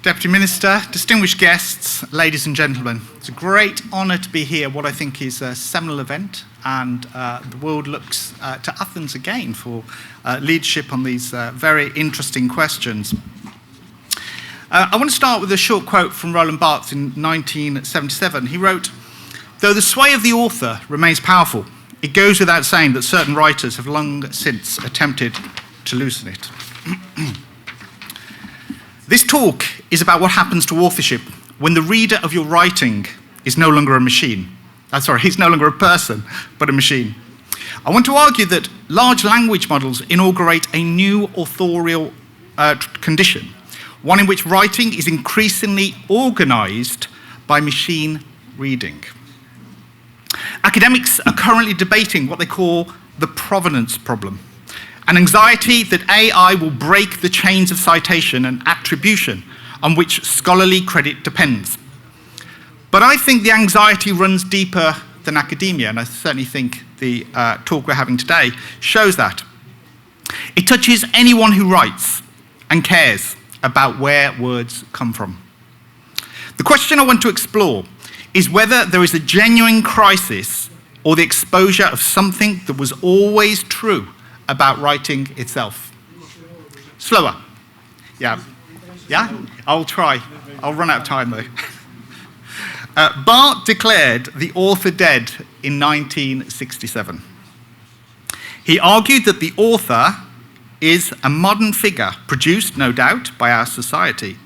Deputy Minister, distinguished guests, ladies and gentlemen. It's a great honour to be here, what I think is a seminal event, and the world looks to Athens again for leadership on these very interesting questions. I want to start with a short quote from Roland Barthes in 1977. He wrote, "Though the sway of the author remains powerful, it goes without saying that certain writers have long since attempted to loosen it." This talk is about what happens to authorship when the reader of your writing is no longer a machine. He's no longer a person, but a machine. I want to argue that large language models inaugurate a new authorial condition, one in which writing is increasingly organized by machine reading. Academics are currently debating what they call the provenance problem, an anxiety that AI will break the chains of citation and attribution on which scholarly credit depends. But I think the anxiety runs deeper than academia, and I certainly think the talk we're having today shows that. It touches anyone who writes and cares about where words come from. The question I want to explore is whether there is a genuine crisis or the exposure of something that was always true about writing itself. Slower. Yeah? I'll try. I'll run out of time though. Barthes declared the author dead in 1967. He argued that the author is a modern figure, produced, no doubt, by our society,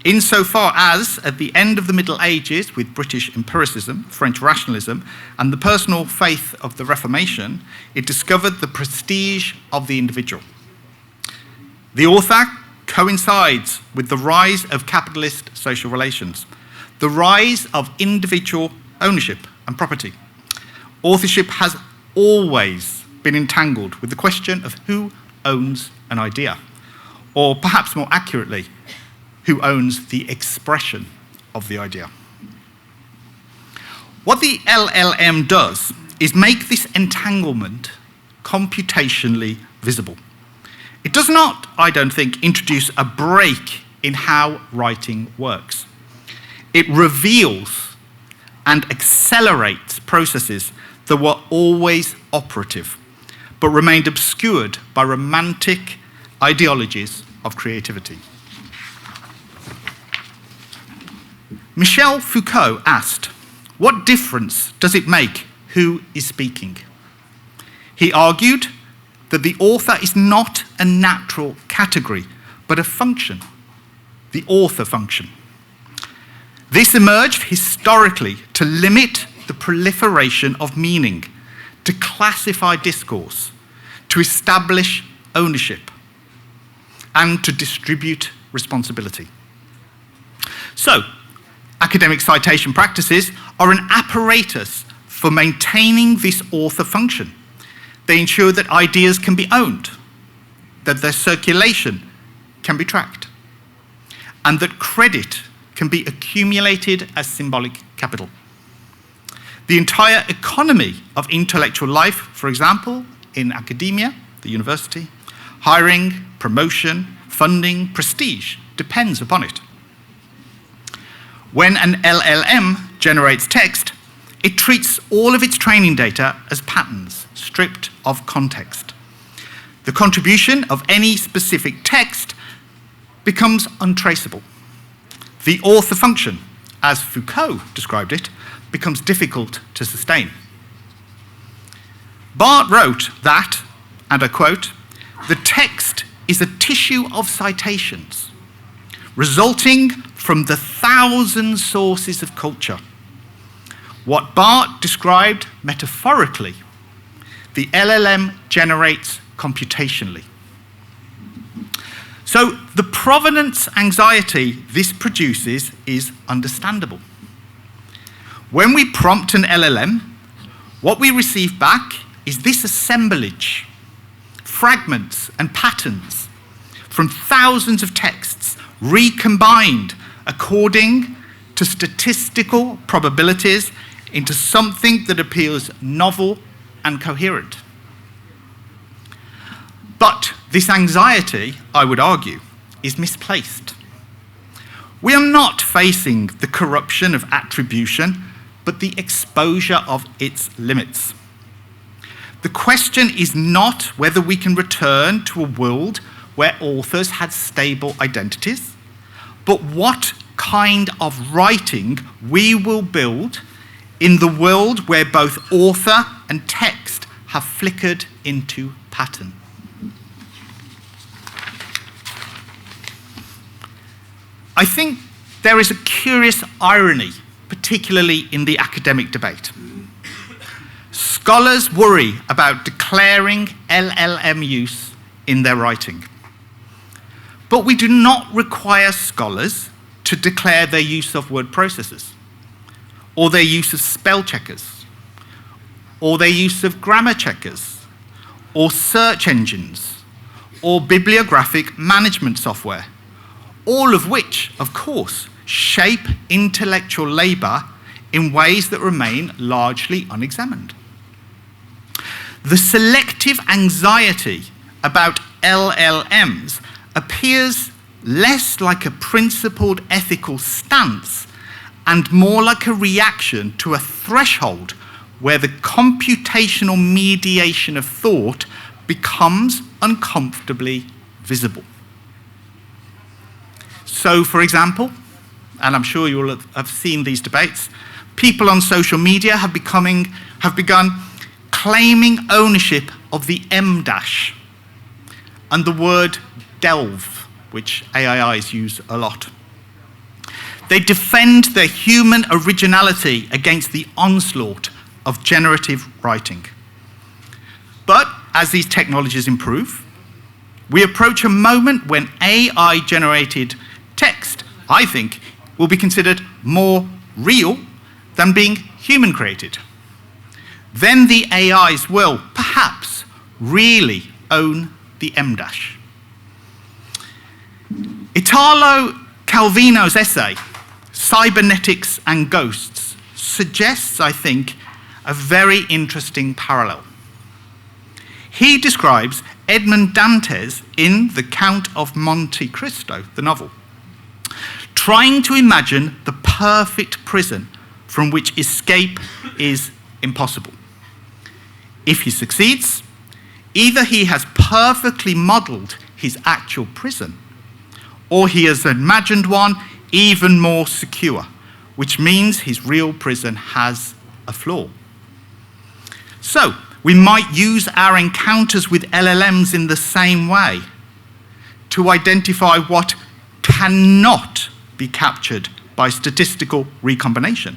insofar as, at the end of the Middle Ages, with British empiricism, French rationalism, and the personal faith of the Reformation, it discovered the prestige of the individual. The author coincides with the rise of capitalist social relations, the rise of individual ownership and property. Authorship has always been entangled with the question of who owns an idea, or perhaps more accurately, who owns the expression of the idea. What the LLM does is make this entanglement computationally visible. It does not, I don't think, introduce a break in how writing works. It reveals and accelerates processes that were always operative, but remained obscured by romantic ideologies of creativity. Michel Foucault asked, "What difference does it make who is speaking?" He argued that the author is not a natural category, but a function, the author function. This emerged historically to limit the proliferation of meaning, to classify discourse, to establish ownership, and to distribute responsibility. So, academic citation practices are an apparatus for maintaining this author function. They ensure that ideas can be owned, that their circulation can be tracked, and that credit can be accumulated as symbolic capital. The entire economy of intellectual life, for example, in academia, the university, hiring, promotion, funding, prestige, depends upon it. When an LLM generates text, it treats all of its training data as patterns, stripped of context. The contribution of any specific text becomes untraceable. The author function, as Foucault described it, becomes difficult to sustain. Barthes wrote that, and I quote, "The text is a tissue of citations, resulting from the thousand sources of culture. What Barthes described metaphorically, the LLM generates computationally." So the provenance anxiety this produces is understandable. When we prompt an LLM, what we receive back is this assemblage, fragments and patterns from thousands of texts recombined according to statistical probabilities into something that appears novel and coherent. But this anxiety, I would argue, is misplaced. We are not facing the corruption of attribution, but the exposure of its limits. The question is not whether we can return to a world where authors had stable identities, but what kind of writing we will build in the world where both author and text have flickered into pattern. I think there is a curious irony, particularly in the academic debate. Scholars worry about declaring LLM use in their writing. But we do not require scholars to declare their use of word processors, or their use of spell checkers, or their use of grammar checkers, or search engines, or bibliographic management software, all of which, of course, shape intellectual labour in ways that remain largely unexamined. The selective anxiety about LLMs appears less like a principled ethical stance and more like a reaction to a threshold where the computational mediation of thought becomes uncomfortably visible. So, for example, and I'm sure you will have seen these debates, people on social media have begun claiming ownership of the M-dash and the word delve, which AIs use a lot. They defend their human originality against the onslaught of generative writing. But as these technologies improve, we approach a moment when AI-generated text, I think, will be considered more real than being human-created. Then the AIs will, perhaps, really own the M-dash. Italo Calvino's essay, Cybernetics and Ghosts, suggests, I think, a very interesting parallel. He describes Edmond Dantes in The Count of Monte Cristo, the novel, trying to imagine the perfect prison from which escape is impossible. If he succeeds, either he has perfectly modelled his actual prison, or he has imagined one even more secure, which means his real prison has a flaw. So, we might use our encounters with LLMs in the same way to identify what cannot be captured by statistical recombination,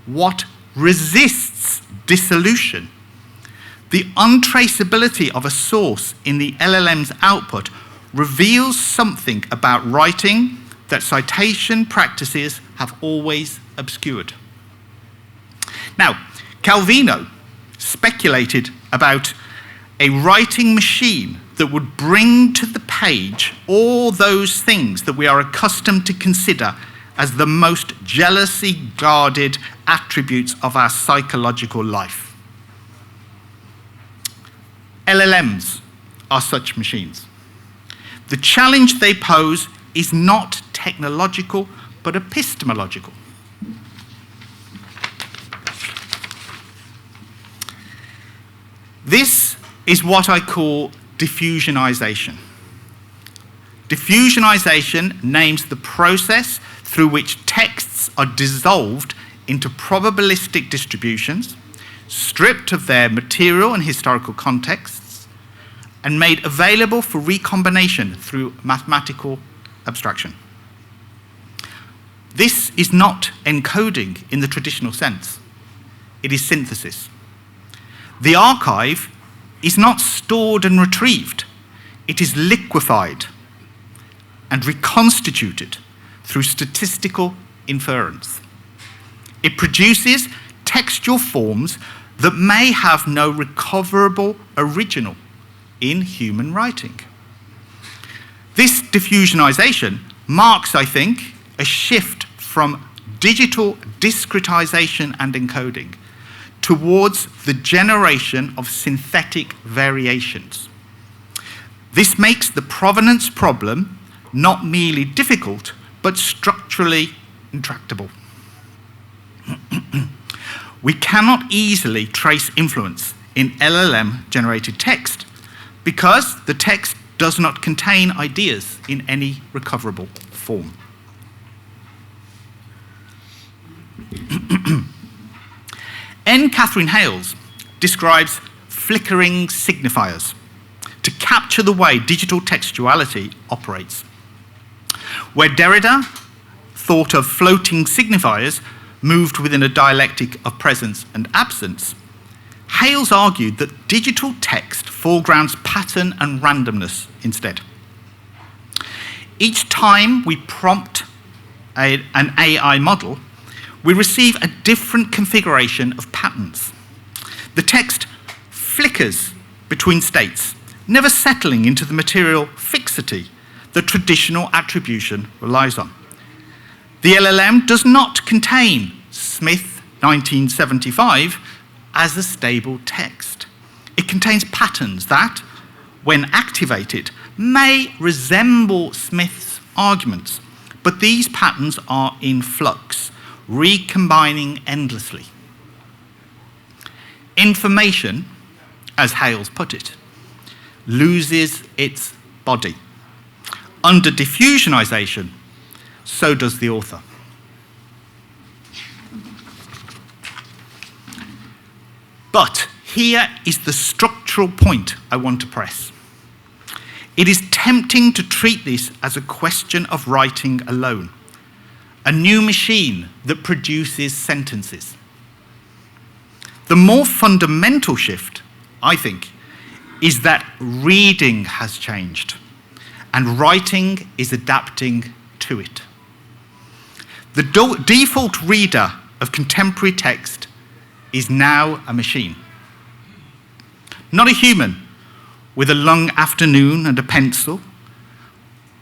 what resists dissolution. The untraceability of a source in the LLM's output reveals something about writing that citation practices have always obscured. Now, Calvino speculated about a writing machine that would bring to the page all those things that we are accustomed to consider as the most jealously guarded attributes of our psychological life. LLMs are such machines. The challenge they pose is not technological, but epistemological. This is what I call diffusionization. Diffusionization names the process through which texts are dissolved into probabilistic distributions, stripped of their material and historical contexts, and made available for recombination through mathematical abstraction. This is not encoding in the traditional sense. It is synthesis. The archive is not stored and retrieved. It is liquefied and reconstituted through statistical inference. It produces textual forms that may have no recoverable original in human writing. This diffusionization marks, I think, a shift from digital discretization and encoding towards the generation of synthetic variations. This makes the provenance problem not merely difficult, but structurally intractable. We cannot easily trace influence in LLM-generated text because the text does not contain ideas in any recoverable form. N. Catherine Hales describes flickering signifiers to capture the way digital textuality operates. Where Derrida thought of floating signifiers moved within a dialectic of presence and absence, Hales argued that digital text foregrounds pattern and randomness instead. Each time we prompt an AI model, we receive a different configuration of patterns. The text flickers between states, never settling into the material fixity that traditional attribution relies on. The LLM does not contain Smith 1975 as a stable text. It contains patterns that, when activated, may resemble Smith's arguments, but these patterns are in flux, recombining endlessly. Information, as Hales put it, loses its body. Under diffusionization, so does the author. But here is the structural point I want to press. It is tempting to treat this as a question of writing alone, a new machine that produces sentences. The more fundamental shift, I think, is that reading has changed, and writing is adapting to it. The default reader of contemporary text is now a machine. Not a human with a long afternoon and a pencil,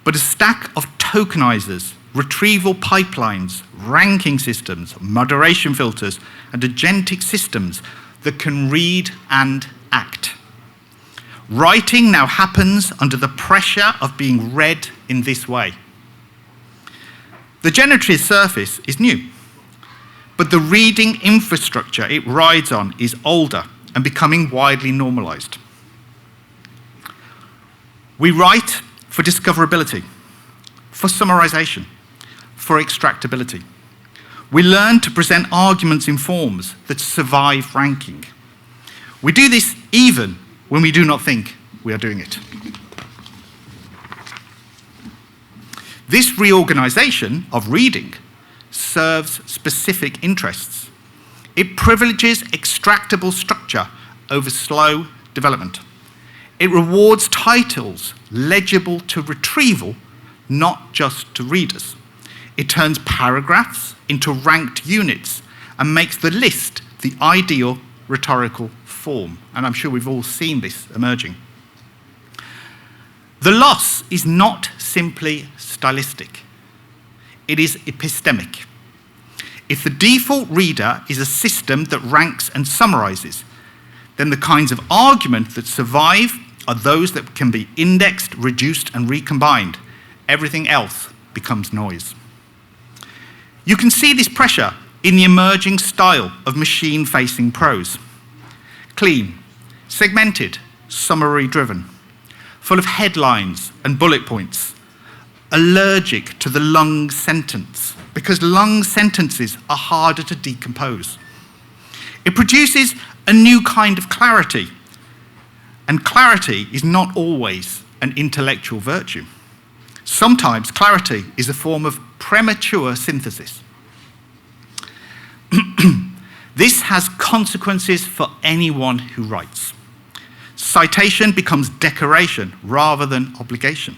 but a stack of tokenizers, retrieval pipelines, ranking systems, moderation filters, and agentic systems that can read and act. Writing now happens under the pressure of being read in this way. The generative surface is new, but the reading infrastructure it rides on is older and becoming widely normalized. We write for discoverability, for summarization, for extractability. We learn to present arguments in forms that survive ranking. We do this even when we do not think we are doing it. This reorganization of reading serves specific interests. It privileges extractable structure over slow development. It rewards titles legible to retrieval, not just to readers. It turns paragraphs into ranked units and makes the list the ideal rhetorical form. And I'm sure we've all seen this emerging. The loss is not simply stylistic. It is epistemic. If the default reader is a system that ranks and summarizes, then the kinds of argument that survive are those that can be indexed, reduced, and recombined. Everything else becomes noise. You can see this pressure in the emerging style of machine-facing prose. Clean, segmented, summary-driven, full of headlines and bullet points, allergic to the long sentence, because long sentences are harder to decompose. It produces a new kind of clarity, and clarity is not always an intellectual virtue. Sometimes clarity is a form of premature synthesis. This has consequences for anyone who writes. Citation becomes decoration rather than obligation,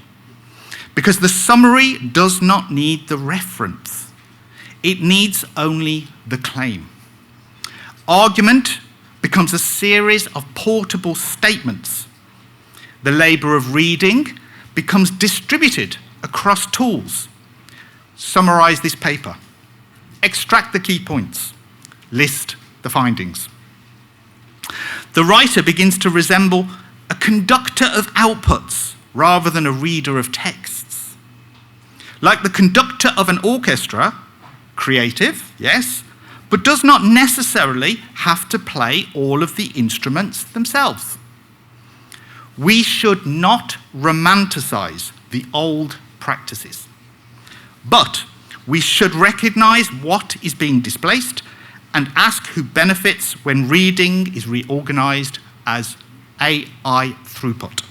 because the summary does not need the reference. It needs only the claim. Argument becomes a series of portable statements. The labor of reading becomes distributed across tools. Summarize this paper. Extract the key points. List the findings. The writer begins to resemble a conductor of outputs rather than a reader of texts. Like the conductor of an orchestra, creative, yes, but does not necessarily have to play all of the instruments themselves. We should not romanticize the old practices, but we should recognize what is being displaced and ask who benefits when reading is reorganized as AI throughput.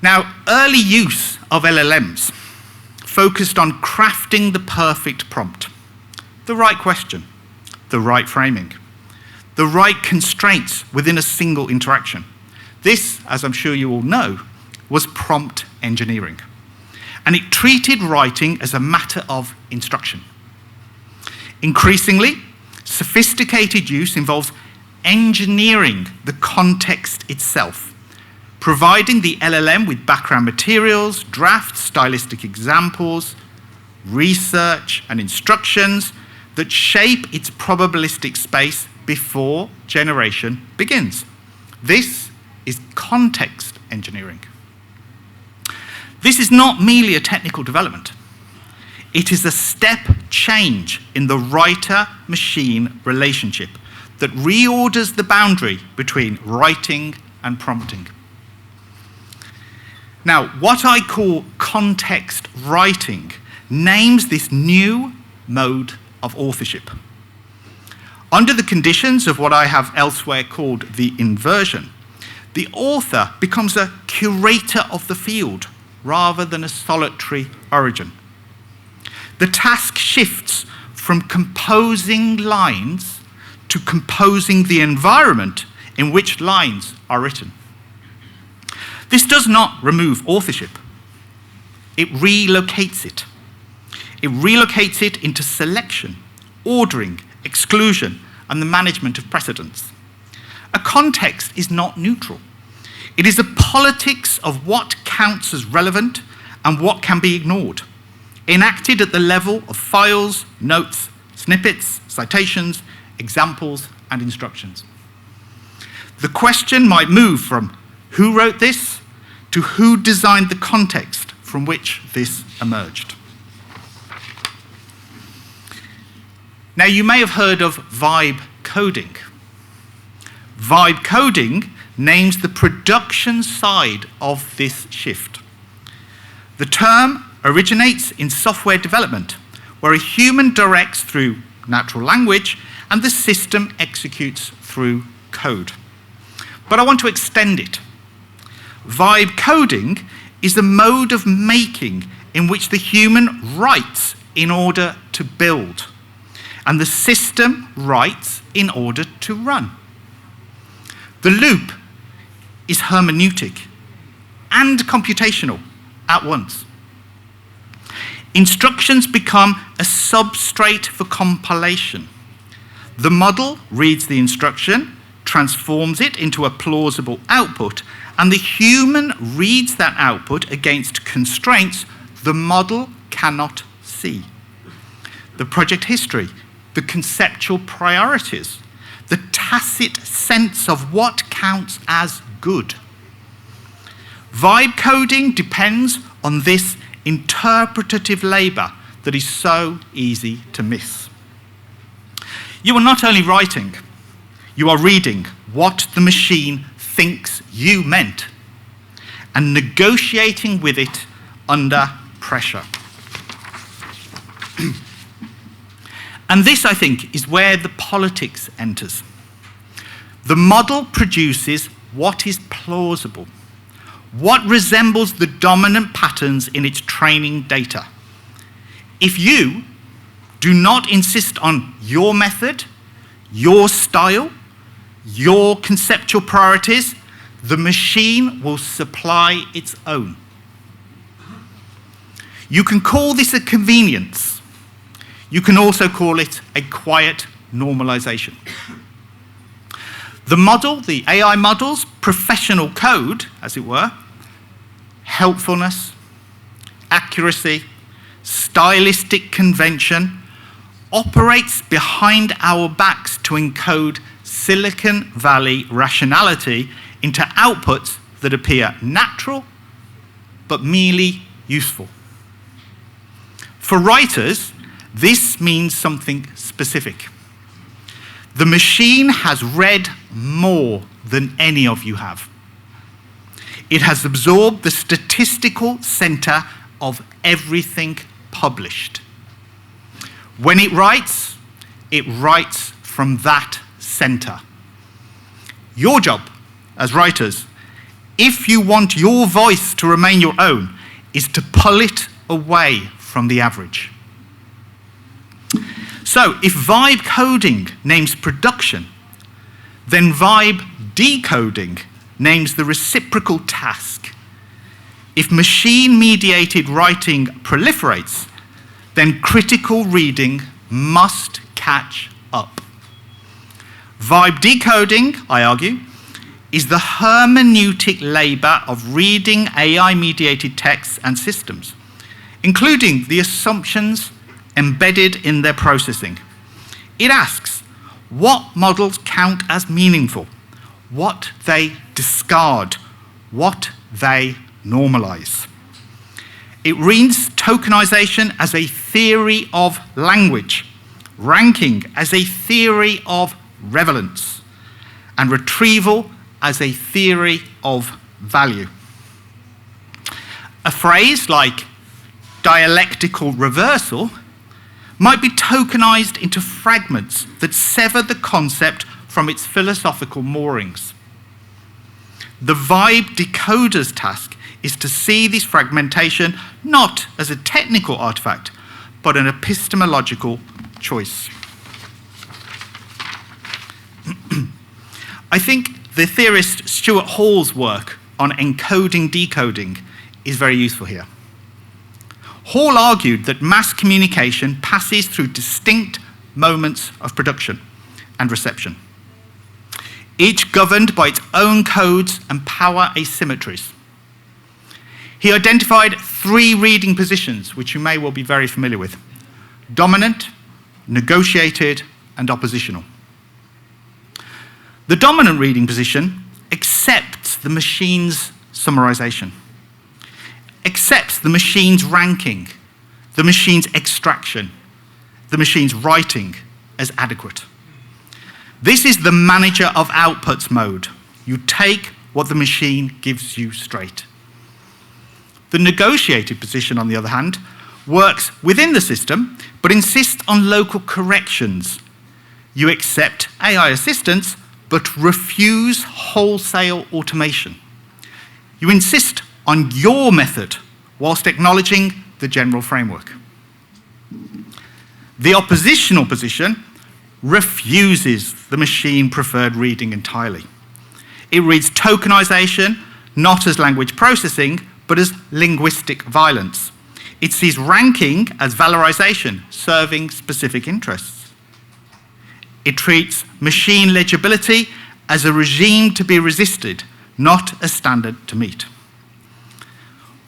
Now, early use of LLMs focused on crafting the perfect prompt, the right question, the right framing, the right constraints within a single interaction. This, as I'm sure you all know, was prompt engineering. And it treated writing as a matter of instruction. Increasingly, sophisticated use involves engineering the context itself, providing the LLM with background materials, drafts, stylistic examples, research, and instructions that shape its probabilistic space before generation begins. This is context engineering. This is not merely a technical development. It is a step change in the writer-machine relationship that reorders the boundary between writing and prompting. Now, what I call context writing names this new mode of authorship. Under the conditions of what I have elsewhere called the inversion, the author becomes a curator of the field rather than a solitary origin. The task shifts from composing lines to composing the environment in which lines are written. This does not remove authorship. It relocates it. It relocates it into selection, ordering, exclusion, and the management of precedents. A context is not neutral. It is a politics of what counts as relevant and what can be ignored, enacted at the level of files, notes, snippets, citations, examples, and instructions. The question might move from who wrote this to who designed the context from which this emerged. Now, you may have heard of vibe coding. Vibe coding names the production side of this shift. The term originates in software development, where a human directs through natural language and the system executes through code. But I want to extend it. Vibe coding is a mode of making in which the human writes in order to build, and the system writes in order to run. The loop is hermeneutic and computational at once. Instructions become a substrate for compilation. The model reads the instruction, transforms it into a plausible output, and the human reads that output against constraints the model cannot see. The project history, the conceptual priorities, the tacit sense of what counts as good. Vibe coding depends on this interpretative labor that is so easy to miss. You are not only writing, you are reading what the machine thinks you meant and negotiating with it under pressure. And this, I think, is where the politics enters. The model produces what is plausible, what resembles the dominant patterns in its training data. If you do not insist on your method, your style, your conceptual priorities, the machine will supply its own. You can call this a convenience. You can also call it a quiet normalization. The model, the AI model's professional code, as it were, helpfulness, accuracy, stylistic convention, operates behind our backs to encode Silicon Valley rationality into outputs that appear natural but merely useful. For writers, this means something specific. The machine has read more than any of you have. It has absorbed the statistical center of everything published. When it writes from that center. Your job as writers, if you want your voice to remain your own, is to pull it away from the average. So if vibe coding names production, then vibe decoding names the reciprocal task. If machine-mediated writing proliferates, then critical reading must catch up. Vibe decoding, I argue, is the hermeneutic labor of reading AI-mediated texts and systems, including the assumptions embedded in their processing. It asks what models count as meaningful, what they discard, what they normalize. It reads tokenization as a theory of language, ranking as a theory of relevance, and retrieval as a theory of value. A phrase like dialectical reversal might be tokenized into fragments that sever the concept from its philosophical moorings. The vibe decoder's task is to see this fragmentation not as a technical artifact, but an epistemological choice. I think the theorist Stuart Hall's work on encoding decoding is very useful here. Hall argued that mass communication passes through distinct moments of production and reception, each governed by its own codes and power asymmetries. He identified 3 reading positions, which you may well be very familiar with: dominant, negotiated, and oppositional. The dominant reading position accepts the machine's summarization, accepts the machine's ranking, the machine's extraction, the machine's writing as adequate. This is the manager of outputs mode. You take what the machine gives you straight. The negotiated position, on the other hand, works within the system, but insists on local corrections. You accept AI assistance, but refuse wholesale automation. You insist on your method, whilst acknowledging the general framework. The oppositional position refuses the machine-preferred reading entirely. It reads tokenization not as language processing, but as linguistic violence. It sees ranking as valorization, serving specific interests. It treats machine legibility as a regime to be resisted, not a standard to meet.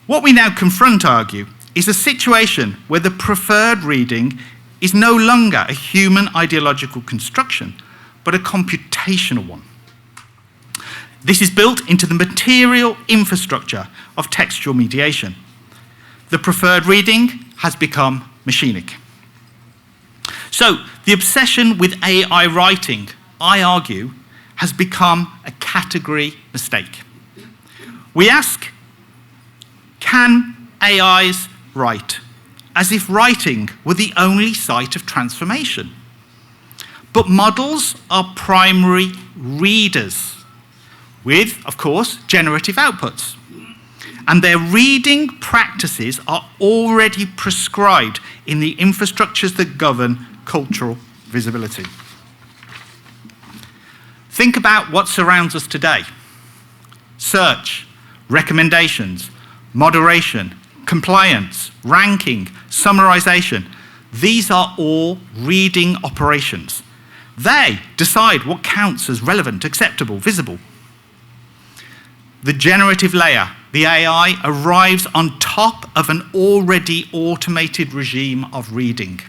What we now confront, I argue, is a situation where the preferred reading is no longer a human ideological construction, but a computational one. This is built into the material infrastructure of textual mediation. The preferred reading has become machinic. So, the obsession with AI writing, I argue, has become a category mistake. We ask, can AIs write? As if writing were the only site of transformation. But models are primary readers, with, of course, generative outputs. And their reading practices are already prescribed in the infrastructures that govern cultural visibility. Think about what surrounds us today. Search, recommendations, moderation, compliance, ranking, summarization. These are all reading operations. They decide what counts as relevant, acceptable, visible. The generative layer, the AI, arrives on top of an already automated regime of reading.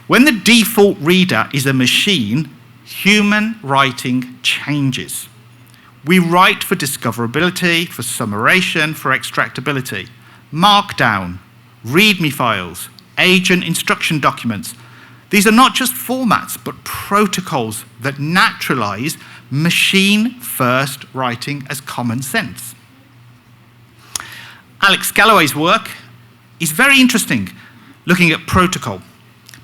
When the default reader is a machine, human writing changes. We write for discoverability, for summarization, for extractability. Markdown, README files, agent instruction documents. These are not just formats, but protocols that naturalize machine-first writing as common sense. Alex Galloway's work is very interesting, looking at protocol,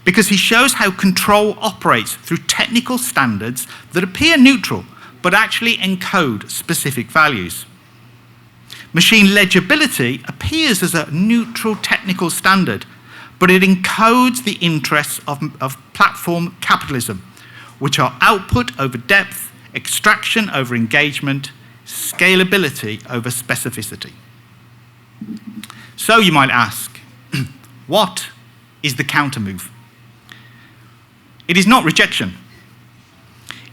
because he shows how control operates through technical standards that appear neutral, but actually encode specific values. Machine legibility appears as a neutral technical standard, but it encodes the interests of platform capitalism, which are output over depth, extraction over engagement, scalability over specificity. So you might ask, what is the countermove? It is not rejection.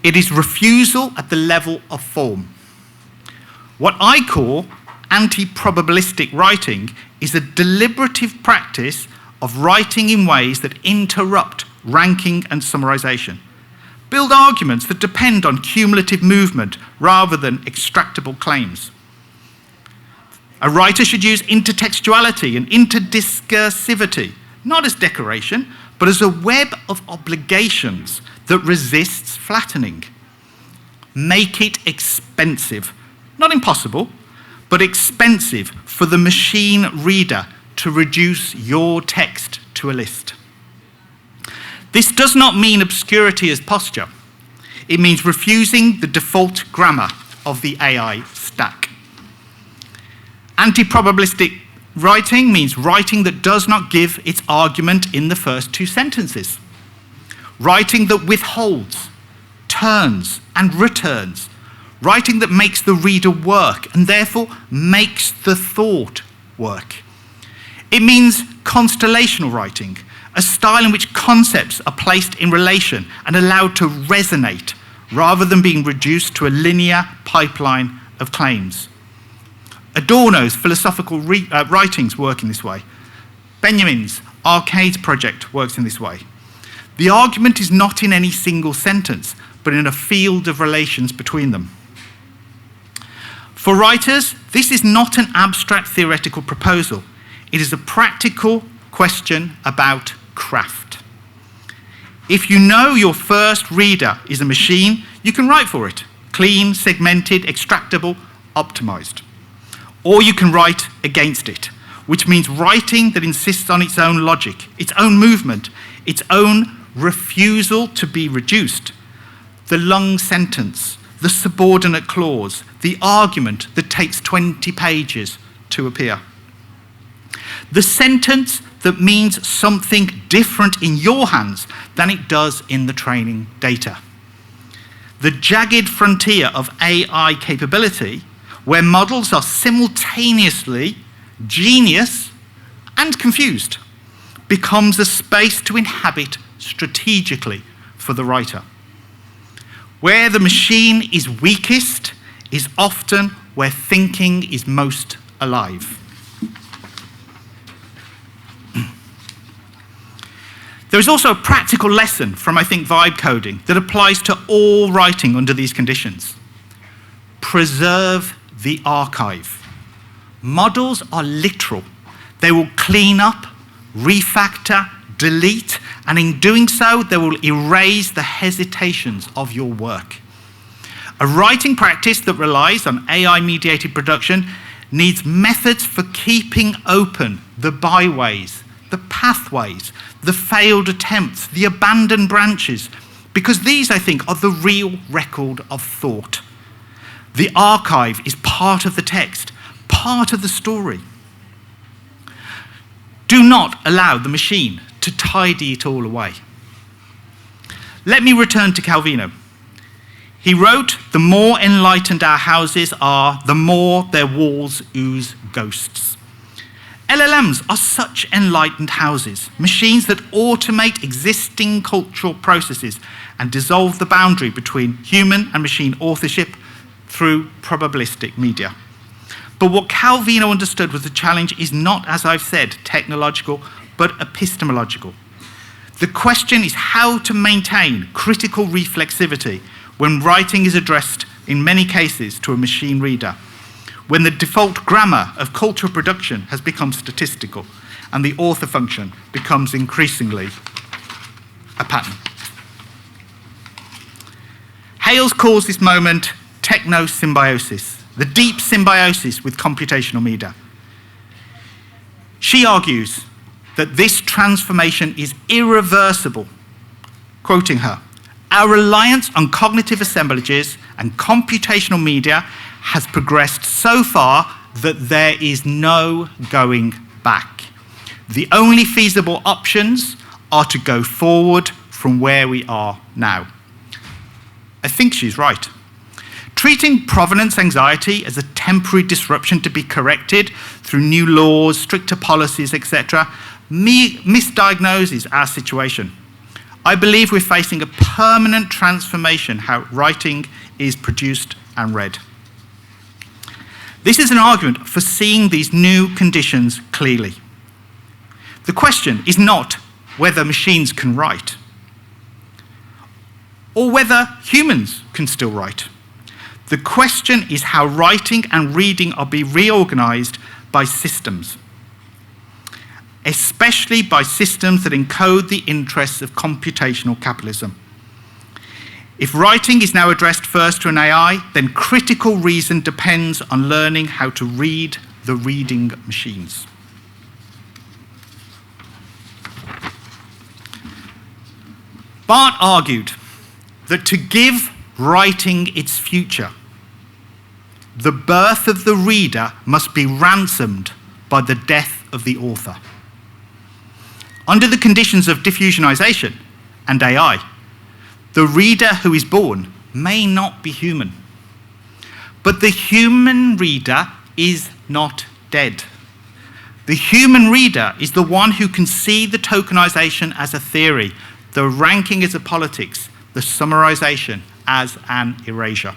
It is refusal at the level of form. What I call anti-probabilistic writing is a deliberative practice of writing in ways that interrupt ranking and summarization. Build arguments that depend on cumulative movement rather than extractable claims. A writer should use intertextuality and interdiscursivity, not as decoration, but as a web of obligations that resists flattening. Make it expensive, not impossible, but expensive for the machine reader to reduce your text to a list. This does not mean obscurity as posture. It means refusing the default grammar of the AI stack. Anti-probabilistic writing means writing that does not give its argument in the first two sentences. Writing that withholds, turns, and returns. Writing that makes the reader work and therefore makes the thought work. It means constellational writing, a style in which concepts are placed in relation and allowed to resonate rather than being reduced to a linear pipeline of claims. Adorno's philosophical writings work in this way. Benjamin's Arcades project works in this way. The argument is not in any single sentence, but in a field of relations between them. For writers, this is not an abstract theoretical proposal. It is a practical question about craft. If you know your first reader is a machine, you can write for it. Clean, segmented, extractable, optimized. Or you can write against it, which means writing that insists on its own logic, its own movement, its own refusal to be reduced. The long sentence, the subordinate clause, the argument that takes 20 pages to appear. The sentence that means something different in your hands than it does in the training data. The jagged frontier of AI capability, where models are simultaneously genius and confused, becomes a space to inhabit strategically for the writer. Where the machine is weakest is often where thinking is most alive. There is also a practical lesson from, I think, vibe coding that applies to all writing under these conditions. Preserve the archive. Models are literal. They will clean up, refactor, delete, and in doing so, they will erase the hesitations of your work. A writing practice that relies on AI-mediated production needs methods for keeping open the byways, the pathways, the failed attempts, the abandoned branches, because these, I think, are the real record of thought. The archive is part of the text, part of the story. Do not allow the machine to tidy it all away. Let me return to Calvino. He wrote, "The more enlightened our houses are, the more their walls ooze ghosts." LLMs are such enlightened houses, machines that automate existing cultural processes and dissolve the boundary between human and machine authorship through probabilistic media. But what Calvino understood was the challenge is not, as I've said, technological, but epistemological. The question is how to maintain critical reflexivity when writing is addressed in many cases, to a machine reader, when the default grammar of cultural production has become statistical and the author function becomes increasingly a pattern. Hales calls this moment techno-symbiosis, the deep symbiosis with computational media. She argues that this transformation is irreversible. Quoting her, "Our reliance on cognitive assemblages and computational media has progressed so far that there is no going back. The only feasible options are to go forward from where we are now." I think she's right. Treating provenance anxiety as a temporary disruption to be corrected through new laws, stricter policies, etc., misdiagnoses our situation. I believe we're facing a permanent transformation how writing is produced and read. This is an argument for seeing these new conditions clearly. The question is not whether machines can write or whether humans can still write. The question is how writing and reading are being reorganized by systems, especially by systems that encode the interests of computational capitalism. If writing is now addressed first to an AI, then critical reason depends on learning how to read the reading machines. Barth argued that to give writing its future, the birth of the reader must be ransomed by the death of the author. Under the conditions of diffusionization and AI, the reader who is born may not be human. But the human reader is not dead. The human reader is the one who can see the tokenization as a theory, the ranking as a politics, the summarization as an erasure.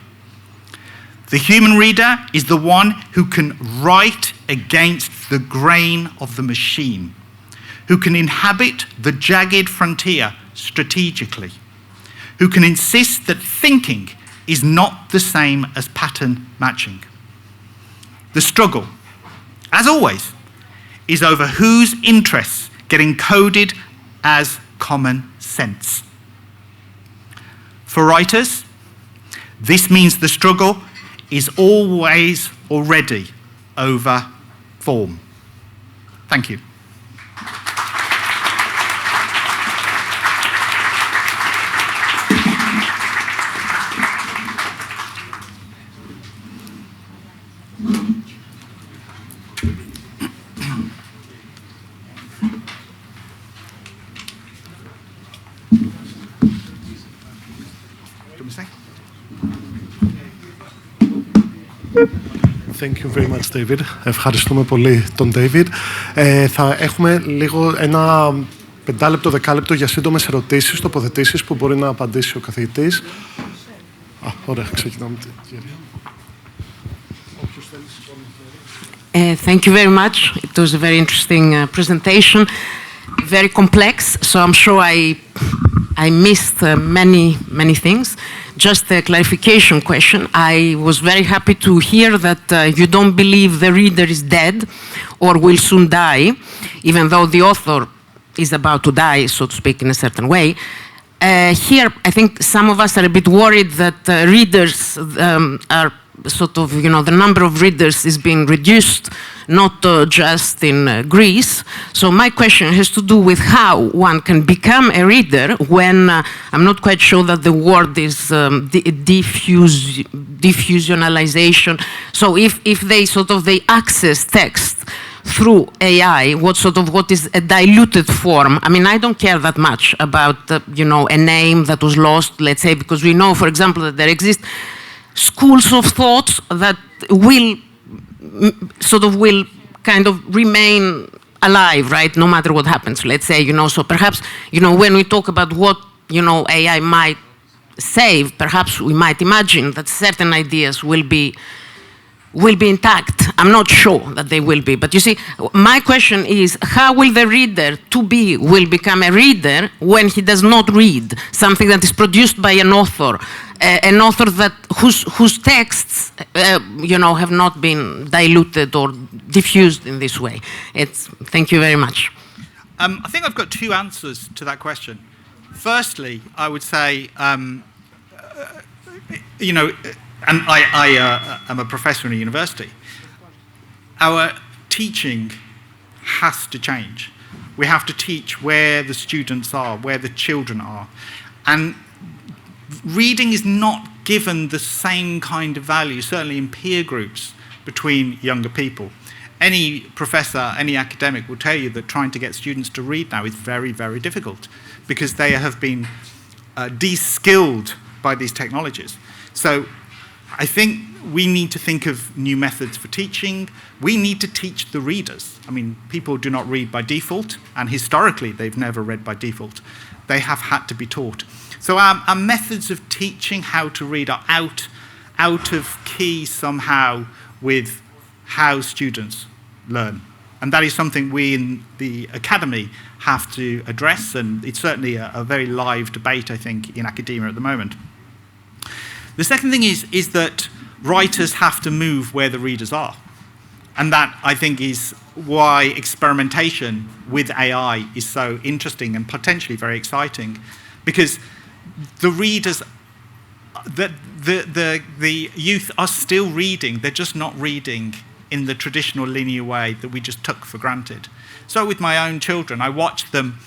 The human reader is the one who can write against the grain of the machine, who can inhabit the jagged frontier strategically, who can insist that thinking is not the same as pattern matching. The struggle, as always, is over whose interests get encoded as common sense. For writers, this means the struggle is always already over form. Thank you. Thank you very much, David. Ευχαριστούμε πολύ τον David. Θα έχουμε λίγο ένα 5-10 για σύντομες ερωτήσεις, τοποθετήσεις που μπορεί να απαντήσει ο καθηγητής. Ωραία, ξεκινάμε. Thank you very much. It was a very interesting presentation, very complex, so I'm sure I missed many things. Just a clarification question. I was very happy to hear that you don't believe the reader is dead or will soon die, even though the author is about to die, so to speak, in a certain way. Here, I think some of us are a bit worried that readers are sort of, the number of readers is being reduced, not just in Greece. So my question has to do with how one can become a reader when I'm not quite sure that the word is diffusionalization. So if they access text through AI, what is a diluted form? I mean, I don't care that much about, a name that was lost, let's say, because we know, for example, that there exist schools of thoughts that will kind of remain alive, right, no matter what happens, let's say, so perhaps, when we talk about what, AI might save, perhaps we might imagine that certain ideas will be will be intact. I'm not sure that they will be. But you see, my question is, how will the reader will become a reader when he does not read something that is produced by an author whose texts, have not been diluted or diffused in this way? Thank you very much. I think I've got two answers to that question. Firstly, I would say, and I am a professor in a university. Our teaching has to change. We have to teach where the students are, where the children are. And reading is not given the same kind of value, certainly in peer groups, between younger people. Any professor, any academic will tell you that trying to get students to read now is very, very difficult because they have been de-skilled by these technologies. So I think we need to think of new methods for teaching. We need to teach the readers. I mean, people do not read by default, and historically they've never read by default. They have had to be taught. So our methods of teaching how to read are out of key somehow with how students learn. And that is something we in the academy have to address, and it's certainly a very live debate, I think, in academia at the moment. The second thing is that writers have to move where the readers are. And that, I think, is why experimentation with AI is so interesting and potentially very exciting, because the readers, the youth are still reading, they're just not reading in the traditional linear way that we just took for granted. So with my own children, I watch them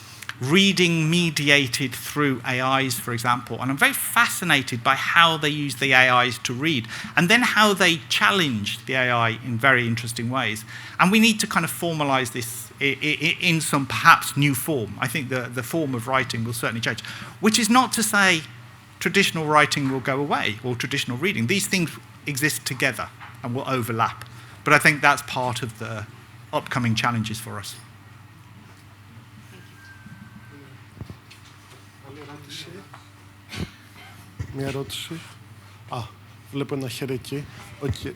reading mediated through AIs, for example, and I'm very fascinated by how they use the AIs to read, and then how they challenge the AI in very interesting ways. And we need to kind of formalize this in some perhaps new form. I think the form of writing will certainly change, which is not to say traditional writing will go away, or traditional reading. These things exist together and will overlap. But I think that's part of the upcoming challenges for us. Μια ερώτηση. Βλέπω ένα χέρι εκεί. Okay.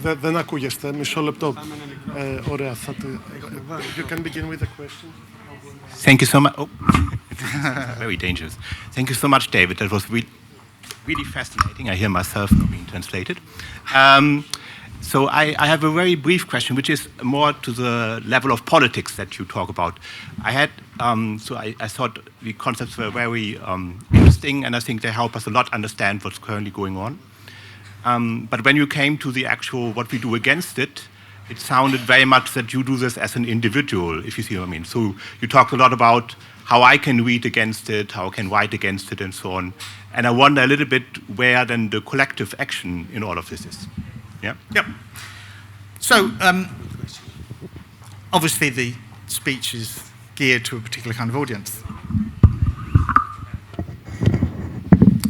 Δεν ακούγεστε. Μισό λεπτό. Ωραία. You can begin with the question. Thank you so much. Oh, very dangerous. Thank you so much, David. That was really fascinating. I hear myself not being translated. So I have a very brief question, which is more to the level of politics that you talk about. I thought the concepts were very interesting, and I think they help us a lot understand what's currently going on. But when you came to the actual what we do against it, it sounded very much that you do this as an individual, if you see what I mean. So you talked a lot about how I can read against it, how I can write against it, and so on. And I wonder a little bit where then the collective action in all of this is. Yeah? Yep. So, obviously the speech is geared to a particular kind of audience.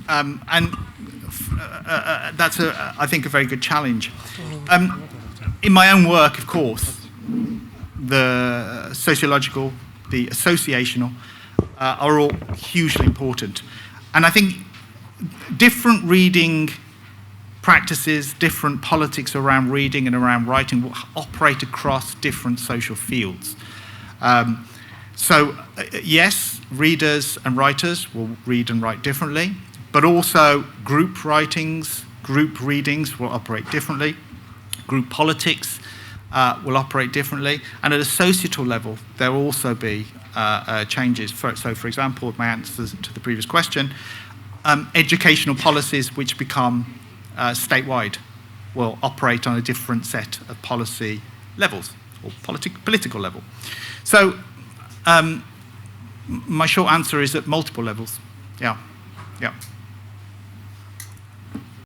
And that's, I think, a very good challenge. In my own work, of course, the sociological, the associational, are all hugely important. And I think different reading practices, different politics around reading and around writing will operate across different social fields. Yes, readers and writers will read and write differently, but also group writings, group readings will operate differently. Group politics will operate differently. And at a societal level, there will also be changes. So, for example, my answers to the previous question, educational policies which become statewide will operate on a different set of policy levels, or political level. So my short answer is at multiple levels. Yeah.